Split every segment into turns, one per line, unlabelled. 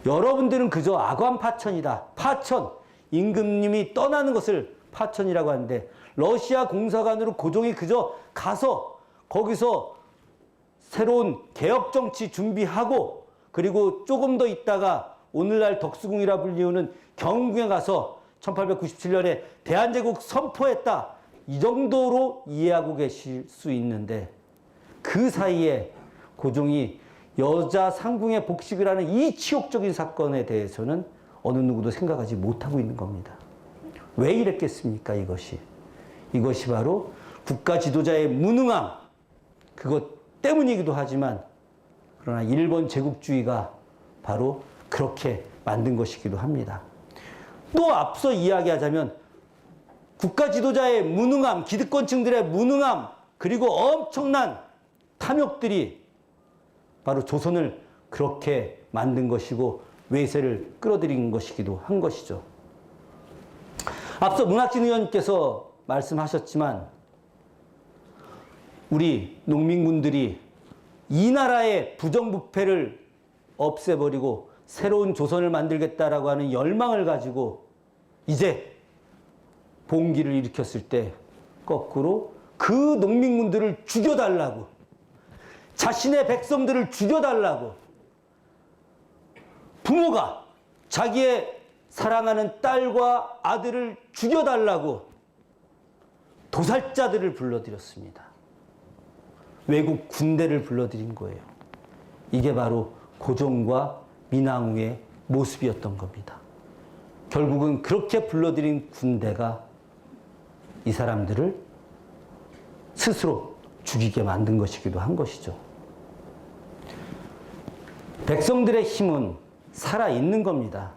여러분들은 그저 아관파천이다. 파천, 임금님이 떠나는 것을 파천이라고 하는데, 러시아 공사관으로 고종이 그저 가서 거기서 새로운 개혁정치 준비하고, 그리고 조금 더 있다가 오늘날 덕수궁이라 불리우는 경궁에 가서 1897년에 대한제국 선포했다. 이 정도로 이해하고 계실 수 있는데, 그 사이에 고종이 여자 상궁에 복식을 하는 이 치욕적인 사건에 대해서는 어느 누구도 생각하지 못하고 있는 겁니다. 왜 이랬겠습니까, 이것이? 이것이 바로 국가 지도자의 무능함, 그것 때문이기도 하지만, 그러나 일본 제국주의가 바로 그렇게 만든 것이기도 합니다. 또 앞서 이야기하자면 국가 지도자의 무능함, 기득권층들의 무능함, 그리고 엄청난 탐욕들이 바로 조선을 그렇게 만든 것이고 외세를 끌어들인 것이기도 한 것이죠. 앞서 문학진 의원님께서 말씀하셨지만 우리 농민군들이 이 나라의 부정부패를 없애버리고 새로운 조선을 만들겠다라고 하는 열망을 가지고 이제 봉기를 일으켰을 때 거꾸로 그 농민군들을 죽여달라고, 자신의 백성들을 죽여달라고, 부모가 자기의 사랑하는 딸과 아들을 죽여달라고 도살자들을 불러들였습니다. 외국 군대를 불러들인 거예요. 이게 바로 고종과 민항우의 모습이었던 겁니다. 결국은 그렇게 불러들인 군대가 이 사람들을 스스로 죽이게 만든 것이기도 한 것이죠. 백성들의 힘은 살아있는 겁니다.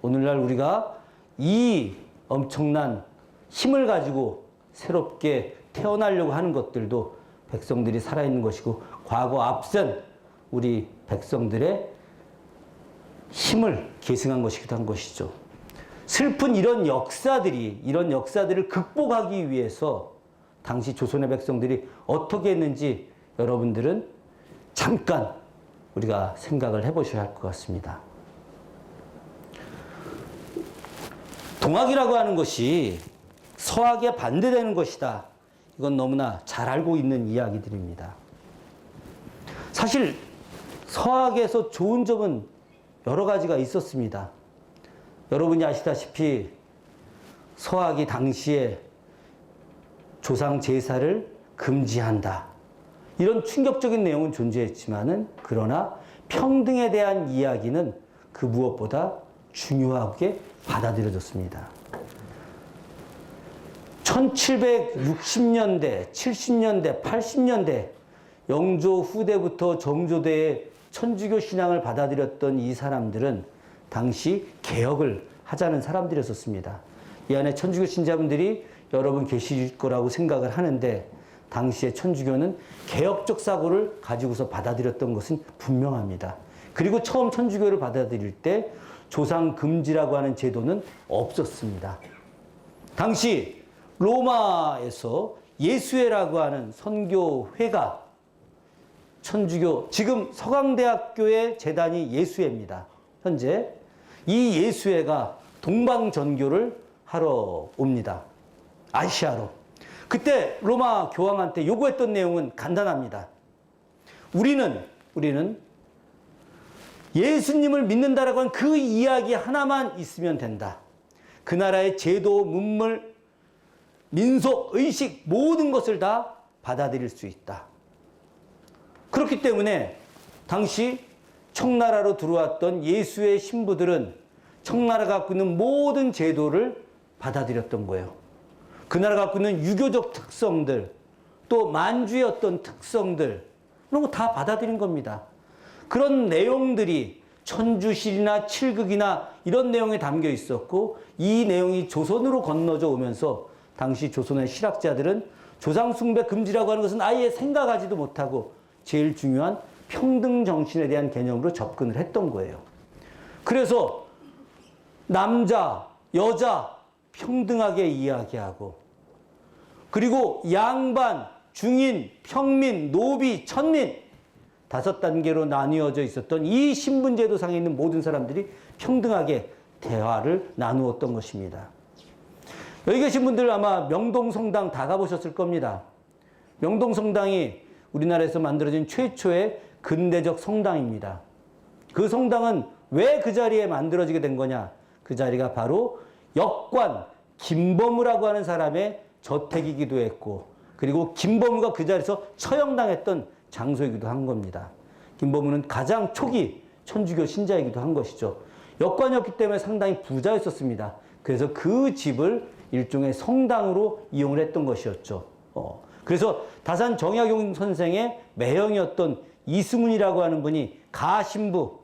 오늘날 우리가 이 엄청난 힘을 가지고 새롭게 태어나려고 하는 것들도 백성들이 살아있는 것이고, 과거 앞선 우리 백성들의 힘을 계승한 것이기도 한 것이죠. 슬픈 이런 역사들을 극복하기 위해서 당시 조선의 백성들이 어떻게 했는지 여러분들은 잠깐 우리가 생각을 해보셔야 할 것 같습니다. 동학이라고 하는 것이 서학에 반대되는 것이다. 이건 너무나 잘 알고 있는 이야기들입니다. 사실 서학에서 좋은 점은 여러 가지가 있었습니다. 여러분이 아시다시피 서학이 당시에 조상 제사를 금지한다, 이런 충격적인 내용은 존재했지만은, 그러나 평등에 대한 이야기는 그 무엇보다 중요하게 받아들여졌습니다. 1760년대, 70년대, 80년대 영조 후대부터 정조대의 천주교 신앙을 받아들였던 이 사람들은 당시 개혁을 하자는 사람들이었습니다. 이 안에 천주교 신자분들이 여러분 계실 거라고 생각을 하는데, 당시에 천주교는 개혁적 사고를 가지고서 받아들였던 것은 분명합니다. 그리고 처음 천주교를 받아들일 때 조상 금지라고 하는 제도는 없었습니다. 당시 로마에서 예수회라고 하는 선교회가 천주교, 지금 서강대학교의 재단이 예수회입니다. 현재 이 예수회가 동방전교를 하러 옵니다. 아시아로. 그때 로마 교황한테 요구했던 내용은 간단합니다. 우리는 예수님을 믿는다라고 하는 그 이야기 하나만 있으면 된다. 그 나라의 제도, 문물, 민속, 의식 모든 것을 다 받아들일 수 있다. 그렇기 때문에 당시 청나라로 들어왔던 예수의 신부들은 청나라가 갖고 있는 모든 제도를 받아들였던 거예요. 그 나라가 갖고 있는 유교적 특성들, 또 만주의 어떤 특성들, 이런 거 다 받아들인 겁니다. 그런 내용들이 천주실이나 칠극이나 이런 내용에 담겨 있었고, 이 내용이 조선으로 건너져 오면서 당시 조선의 실학자들은 조상 숭배 금지라고 하는 것은 아예 생각하지도 못하고 제일 중요한 평등 정신에 대한 개념으로 접근을 했던 거예요. 그래서 남자, 여자 평등하게 이야기하고, 그리고 양반, 중인, 평민, 노비, 천민 5단계로 나뉘어져 있었던 이 신분제도상에 있는 모든 사람들이 평등하게 대화를 나누었던 것입니다. 여기 계신 분들 아마 명동성당 다 가보셨을 겁니다. 명동성당이 우리나라에서 만들어진 최초의 근대적 성당입니다. 그 성당은 왜 그 자리에 만들어지게 된 거냐? 그 자리가 바로 역관 김범우라고 하는 사람의 저택이기도 했고, 그리고 김범우가 그 자리에서 처형당했던 장소이기도 한 겁니다. 김범우는 가장 초기 천주교 신자이기도 한 것이죠. 역관이었기 때문에 상당히 부자였었습니다. 그래서 그 집을 일종의 성당으로 이용을 했던 것이었죠. 그래서 다산 정약용 선생의 매형이었던 이승훈이라고 하는 분이 가신부,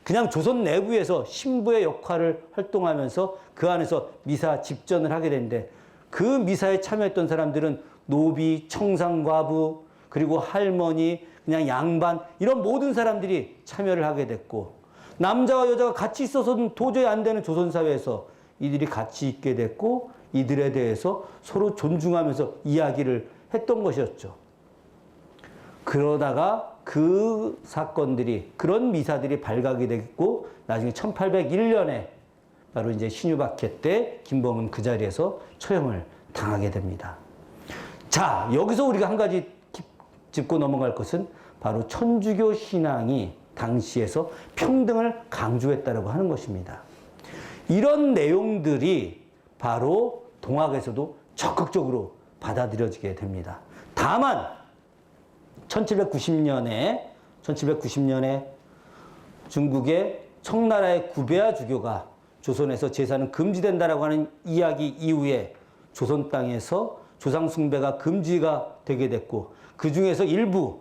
그냥 조선 내부에서 신부의 역할을 활동하면서 그 안에서 미사 집전을 하게 되는데, 그 미사에 참여했던 사람들은 노비, 청상과부, 그리고 할머니, 그냥 양반, 이런 모든 사람들이 참여를 하게 됐고, 남자와 여자가 같이 있어서는 도저히 안 되는 조선사회에서 이들이 같이 있게 됐고, 이들에 대해서 서로 존중하면서 이야기를 했던 것이었죠. 그러다가 그 사건들이, 그런 미사들이 발각이 됐고, 나중에 1801년에 바로 이제 신유박해 때 김범은 그 자리에서 처형을 당하게 됩니다. 자, 여기서 우리가 한 가지 짚고 넘어갈 것은 바로 천주교 신앙이 당시에서 평등을 강조했다라고 하는 것입니다. 이런 내용들이 바로 동학에서도 적극적으로 받아들여지게 됩니다. 다만 1790년에 중국의 청나라의 구베아 주교가 조선에서 제사는 금지된다라고 하는 이야기 이후에 조선 땅에서 조상 숭배가 금지가 되게 됐고, 그 중에서 일부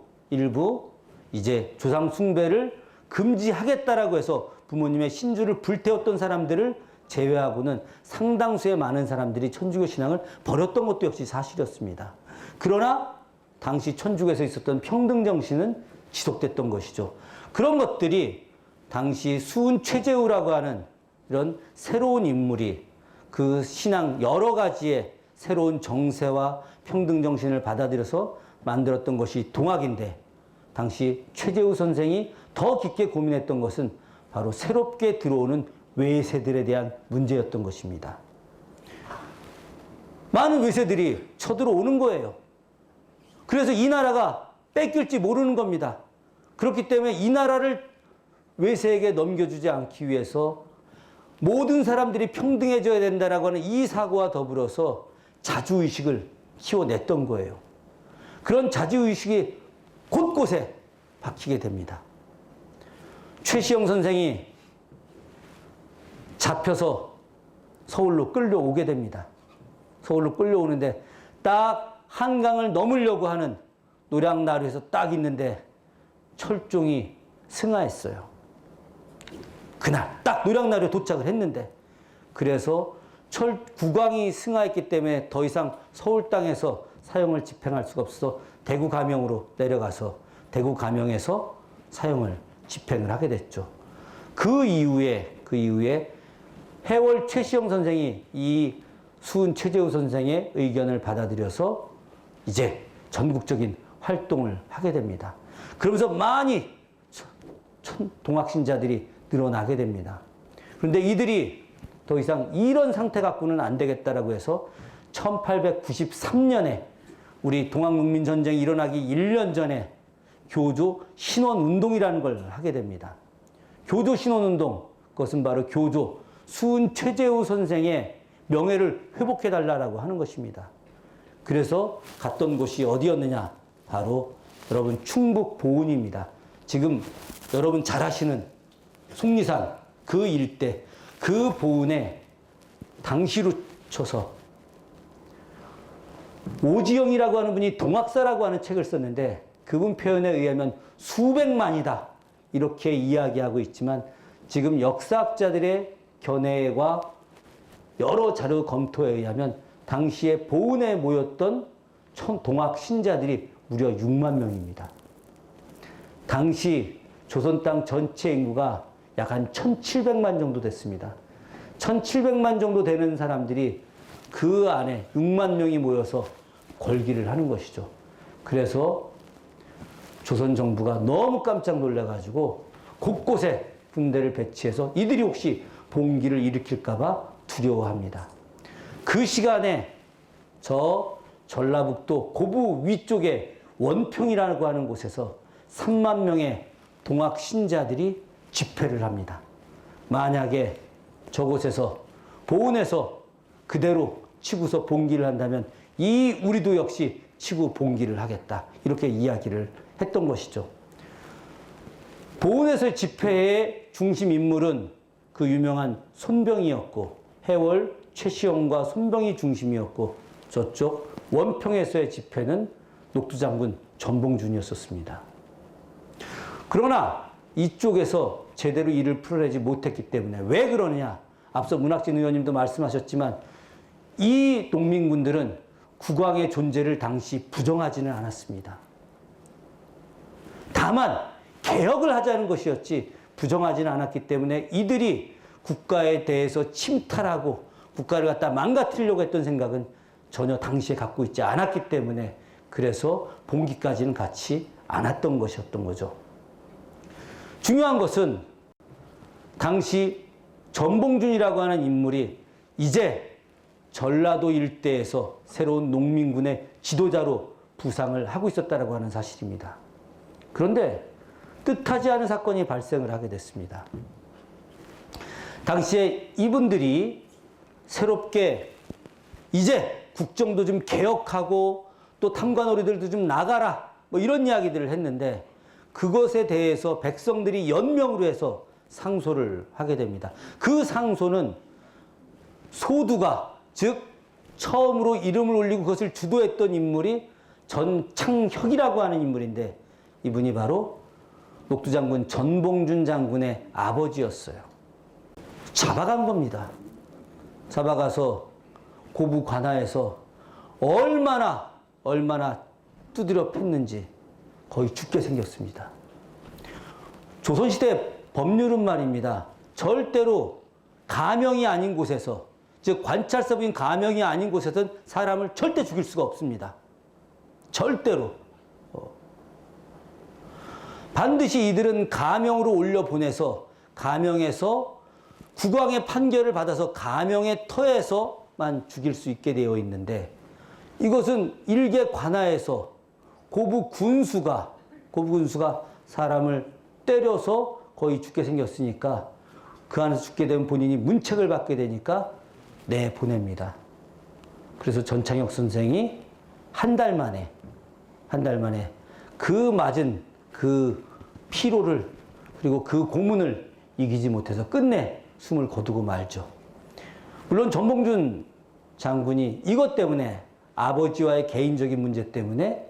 이제 조상 숭배를 금지하겠다라고 해서 부모님의 신주를 불태웠던 사람들을 제외하고는 상당수의 많은 사람들이 천주교 신앙을 버렸던 것도 역시 사실이었습니다. 그러나 당시 천주교에서 있었던 평등 정신은 지속됐던 것이죠. 그런 것들이 당시 수은 최재우라고 하는 이런 새로운 인물이 그 신앙 여러 가지의 새로운 정세와 평등 정신을 받아들여서 만들었던 것이 동학인데, 당시 최재우 선생이 더 깊게 고민했던 것은 바로 새롭게 들어오는 외세들에 대한 문제였던 것입니다. 많은 외세들이 쳐들어오는 거예요. 그래서 이 나라가 뺏길지 모르는 겁니다. 그렇기 때문에 이 나라를 외세에게 넘겨주지 않기 위해서 모든 사람들이 평등해져야 된다라고 하는 이 사고와 더불어서 자주의식을 키워냈던 거예요. 그런 자주의식이 곳곳에 박히게 됩니다. 최시영 선생이 잡혀서 서울로 끌려오게 됩니다. 서울로 끌려오는데 딱 한강을 넘으려고 하는 노량나루에서 딱 있는데 철종이 승하했어요. 그날 딱 노량나루에 도착을 했는데, 그래서 국왕이 승하했기 때문에 더 이상 서울 땅에서 사형을 집행할 수가 없어서 대구 감형으로 내려가서 대구 감형에서 사형을 집행을 하게 됐죠. 그 이후에 해월 최시영 선생이 이 수은 최재우 선생의 의견을 받아들여서 이제 전국적인 활동을 하게 됩니다. 그러면서 많이 동학신자들이 늘어나게 됩니다. 그런데 이들이 더 이상 이런 상태 갖고는 안 되겠다라고 해서 1893년에 우리 동학농민전쟁이 일어나기 1년 전에 교조 신원운동이라는 걸 하게 됩니다. 교조 신원운동, 그것은 바로 교조 수은 최재우 선생의 명예를 회복해달라고 하는 것입니다. 그래서 갔던 곳이 어디였느냐? 바로 여러분 충북 보은입니다. 지금 여러분 잘 아시는 속리산 그 일대, 그 보은에 당시로 쳐서 오지영이라고 하는 분이 동학사라고 하는 책을 썼는데, 그분 표현에 의하면 수백만이다 이렇게 이야기하고 있지만, 지금 역사학자들의 견해와 여러 자료 검토에 의하면 당시에 보은에 모였던 동학 신자들이 무려 6만 명입니다. 당시 조선 땅 전체 인구가 약 한 1700만 정도 됐습니다. 1700만 정도 되는 사람들이 그 안에 6만 명이 모여서 걸기를 하는 것이죠. 그래서 조선 정부가 너무 깜짝 놀라가지고 곳곳에 군대를 배치해서 이들이 혹시 봉기를 일으킬까봐 두려워합니다. 그 시간에 저 전라북도 고부 위쪽에 원평이라고 하는 곳에서 3만 명의 동학 신자들이 집회를 합니다. 만약에 저곳에서 보은해서 그대로 치고서 봉기를 한다면 우리도 역시 치고 봉기를 하겠다. 이렇게 이야기를 했던 것이죠. 보은에서의 집회의 중심 인물은 그 유명한 손병이었고 해월 최시영과 손병이 중심이었고 저쪽 원평에서의 집회는 녹두장군 전봉준이었었습니다. 그러나 이쪽에서 제대로 일을 풀어내지 못했기 때문에 왜 그러느냐? 앞서 문학진 의원님도 말씀하셨지만 이 농민군들은 국왕의 존재를 당시 부정하지는 않았습니다. 다만 개혁을 하자는 것이었지 부정하지는 않았기 때문에 이들이 국가에 대해서 침탈하고 국가를 갖다 망가뜨리려고 했던 생각은 전혀 당시에 갖고 있지 않았기 때문에 그래서 봉기까지는 갖지 않았던 것이었던 거죠. 중요한 것은 당시 전봉준이라고 하는 인물이 이제 전라도 일대에서 새로운 농민군의 지도자로 부상을 하고 있었다고 하는 사실입니다. 그런데 뜻하지 않은 사건이 발생을 하게 됐습니다. 당시에 이분들이 새롭게 이제 국정도 좀 개혁하고 또 탐관오리들도 좀 나가라 뭐 이런 이야기들을 했는데 그것에 대해서 백성들이 연명으로 해서 상소를 하게 됩니다. 그 상소는 소두가 즉 처음으로 이름을 올리고 그것을 주도했던 인물이 전창혁이라고 하는 인물인데 이분이 바로 녹두장군 전봉준 장군의 아버지였어요. 잡아간 겁니다. 잡아가서 고부 관하에서 얼마나 두드려 팼는지 거의 죽게 생겼습니다. 조선시대 법률은 말입니다. 절대로 가명이 아닌 곳에서 즉 관찰서부인 가명이 아닌 곳에서는 사람을 절대 죽일 수가 없습니다. 절대로. 반드시 이들은 가명으로 올려보내서 가명에서 국왕의 판결을 받아서 가명의 터에서만 죽일 수 있게 되어 있는데 이것은 일개 관하에서 고부 군수가 사람을 때려서 거의 죽게 생겼으니까 그 안에서 죽게 되면 본인이 문책을 받게 되니까 내보냅니다. 그래서 전창혁 선생이 한 달 만에 그 맞은 그 피로를 그리고 그 고문을 이기지 못해서 끝내 숨을 거두고 말죠. 물론 전봉준 장군이 이것 때문에 아버지와의 개인적인 문제 때문에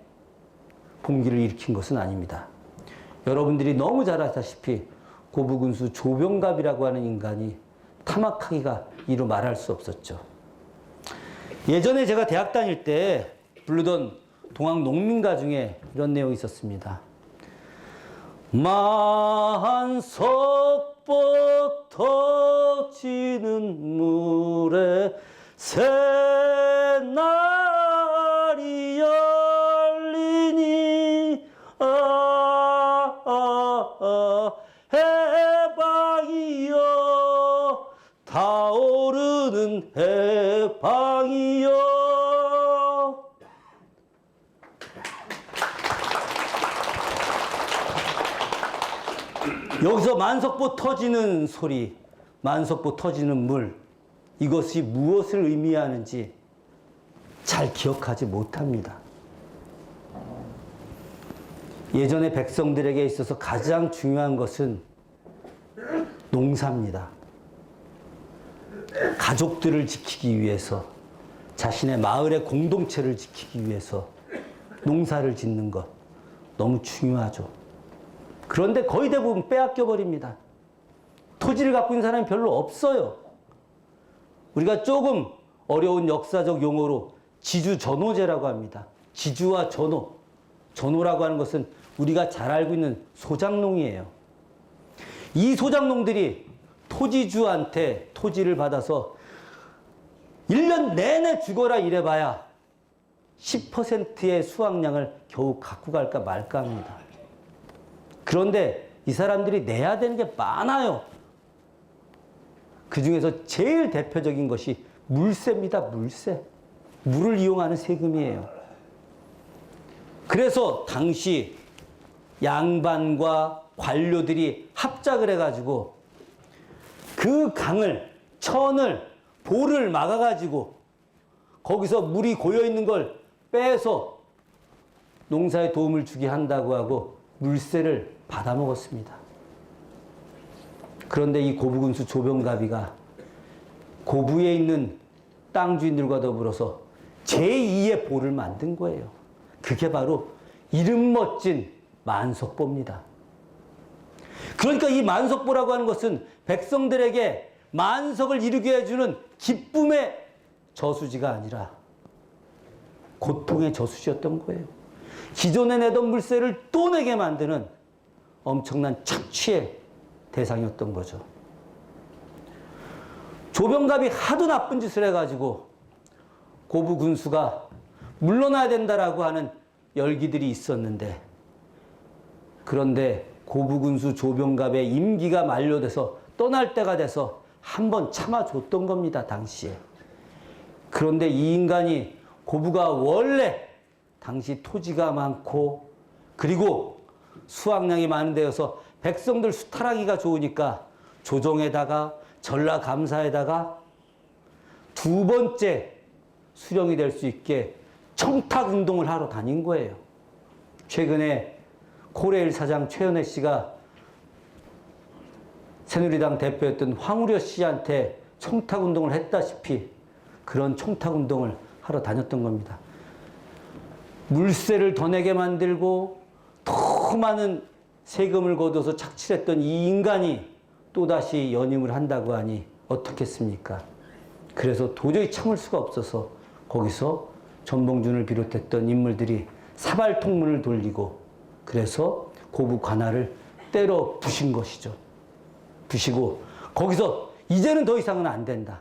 봉기를 일으킨 것은 아닙니다. 여러분들이 너무 잘 아시다시피 고부군수 조병갑이라고 하는 인간이 타막하기가 이루 말할 수 없었죠. 예전에 제가 대학 다닐 때 부르던 동학 농민가 중에 이런 내용이 있었습니다. 만석보 터지는 물에 새날이 열리니 해방이여 타오르는 해방이여. 여기서 만석보 터지는 소리, 만석보 터지는 물, 이것이 무엇을 의미하는지 잘 기억하지 못합니다. 예전의 백성들에게 있어서 가장 중요한 것은 농사입니다. 가족들을 지키기 위해서, 자신의 마을의 공동체를 지키기 위해서 농사를 짓는 것 너무 중요하죠. 그런데 거의 대부분 빼앗겨 버립니다. 토지를 갖고 있는 사람이 별로 없어요. 우리가 조금 어려운 역사적 용어로 지주전호제라고 합니다. 지주와 전호. 전호라고 하는 것은 우리가 잘 알고 있는 소작농이에요. 이 소작농들이 토지주한테 토지를 받아서 1년 내내 죽어라 이래봐야 10%의 수확량을 겨우 갖고 갈까 말까 합니다. 그런데 이 사람들이 내야 되는 게 많아요. 그 중에서 제일 대표적인 것이 물세입니다. 물세. 물을 이용하는 세금이에요. 그래서 당시 양반과 관료들이 합작을 해가지고 그 강을, 천을, 보를 막아가지고 거기서 물이 고여있는 걸 빼서 농사에 도움을 주게 한다고 하고 물세를 받아먹었습니다. 그런데 이 고부군수 조병갑이가 고부에 있는 땅 주인들과 더불어서 제2의 보를 만든 거예요. 그게 바로 이름 멋진 만석보입니다. 그러니까 이 만석보라고 하는 것은 백성들에게 만석을 이루게 해주는 기쁨의 저수지가 아니라 고통의 저수지였던 거예요. 기존에 내던 물세를 또 내게 만드는 엄청난 착취의 대상이었던 거죠. 조병갑이 하도 나쁜 짓을 해가지고 고부 군수가 물러나야 된다라고 하는 열기들이 있었는데, 그런데 고부 군수 조병갑의 임기가 만료돼서 떠날 때가 돼서 한번 참아줬던 겁니다, 당시에. 그런데 이 인간이, 고부가 원래 당시 토지가 많고 그리고 수확량이 많은 데여서 백성들 수탈하기가 좋으니까 조정에다가 전라감사에다가 두 번째 수령이 될 수 있게 청탁운동을 하러 다닌 거예요. 최근에 코레일 사장 최은혜 씨가 새누리당 대표였던 황우려 씨한테 청탁운동을 했다시피 그런 청탁운동을 하러 다녔던 겁니다. 물세를 더 내게 만들고 더 많은 세금을 걷어서 착취했던 이 인간이 또다시 연임을 한다고 하니 어떻겠습니까? 그래서 도저히 참을 수가 없어서 거기서 전봉준을 비롯했던 인물들이 사발통문을 돌리고 그래서 고부 관할을 때려 부신 것이죠. 부시고 거기서 이제는 더 이상은 안 된다.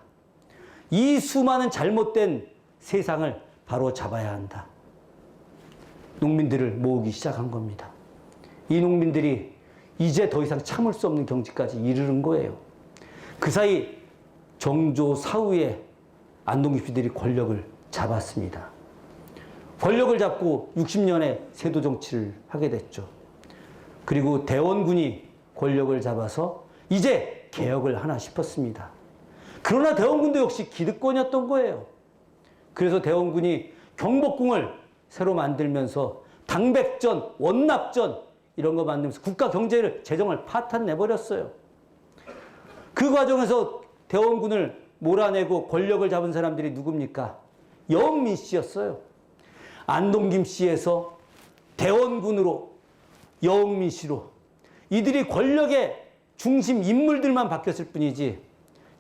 이 수많은 잘못된 세상을 바로 잡아야 한다. 농민들을 모으기 시작한 겁니다. 이 농민들이 이제 더 이상 참을 수 없는 경지까지 이르는 거예요. 그 사이 정조 사후에 안동기 씨들이 권력을 잡았습니다. 권력을 잡고 60년에 세도 정치를 하게 됐죠. 그리고 대원군이 권력을 잡아서 이제 개혁을 하나 싶었습니다. 그러나 대원군도 역시 기득권이었던 거예요. 그래서 대원군이 경복궁을 새로 만들면서 당백전, 원납전 이런 거 만들면서 국가 경제를, 재정을 파탄 내버렸어요. 그 과정에서 대원군을 몰아내고 권력을 잡은 사람들이 누굽니까? 여흥민 씨였어요. 안동김 씨에서 대원군으로 여흥민 씨로 이들이 권력의 중심 인물들만 바뀌었을 뿐이지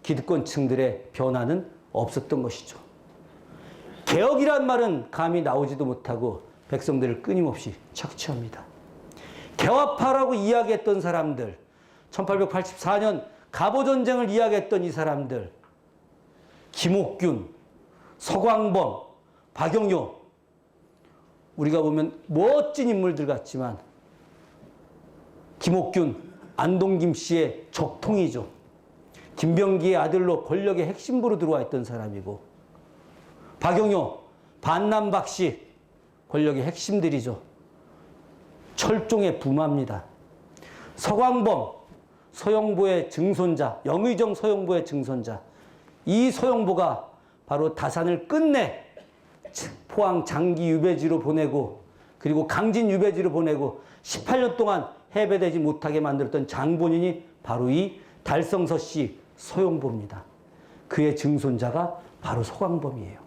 기득권층들의 변화는 없었던 것이죠. 개혁이란 말은 감히 나오지도 못하고 백성들을 끊임없이 착취합니다. 개화파라고 이야기했던 사람들, 1884년 갑오전쟁을 이야기했던 이 사람들, 김옥균, 서광범, 박영효, 우리가 보면 멋진 인물들 같지만 김옥균, 안동김 씨의 적통이죠. 김병기의 아들로 권력의 핵심부로 들어와 있던 사람이고, 박영효, 반남박씨, 권력의 핵심들이죠. 철종의 부마입니다. 서광범, 서영보의 증손자, 영의정 서영보의 증손자. 이 서영보가 바로 다산을 끝내 포항 장기 유배지로 보내고 그리고 강진 유배지로 보내고 18년 동안 해배되지 못하게 만들었던 장본인이 바로 이 달성서 씨 서영보입니다. 그의 증손자가 바로 서광범이에요.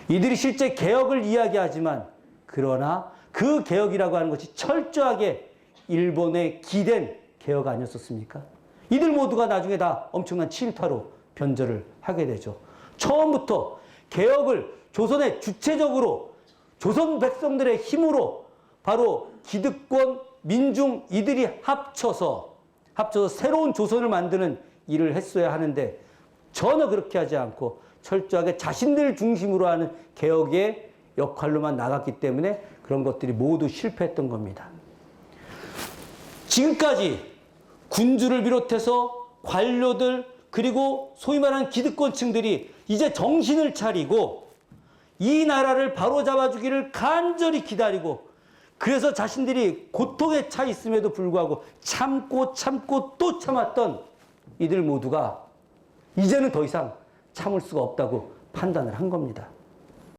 이들이 실제 개혁을 이야기하지만 그러나 그 개혁이라고 하는 것이 철저하게 일본에 기댄 개혁 아니었었습니까? 이들 모두가 나중에 다 엄청난 침투로 변절을 하게 되죠. 처음부터 개혁을 조선의 주체적으로 조선 백성들의 힘으로 바로 기득권, 민중 이들이 합쳐서 새로운 조선을 만드는 일을 했어야 하는데 전혀 그렇게 하지 않고 철저하게 자신들 중심으로 하는 개혁의 역할로만 나갔기 때문에 그런 것들이 모두 실패했던 겁니다. 지금까지 군주를 비롯해서 관료들 그리고 소위 말하는 기득권층들이 이제 정신을 차리고 이 나라를 바로잡아주기를 간절히 기다리고 그래서 자신들이 고통에 차 있음에도 불구하고 참고 또 참았던 이들 모두가 이제는 더 이상 참을 수가 없다고 판단을 한 겁니다.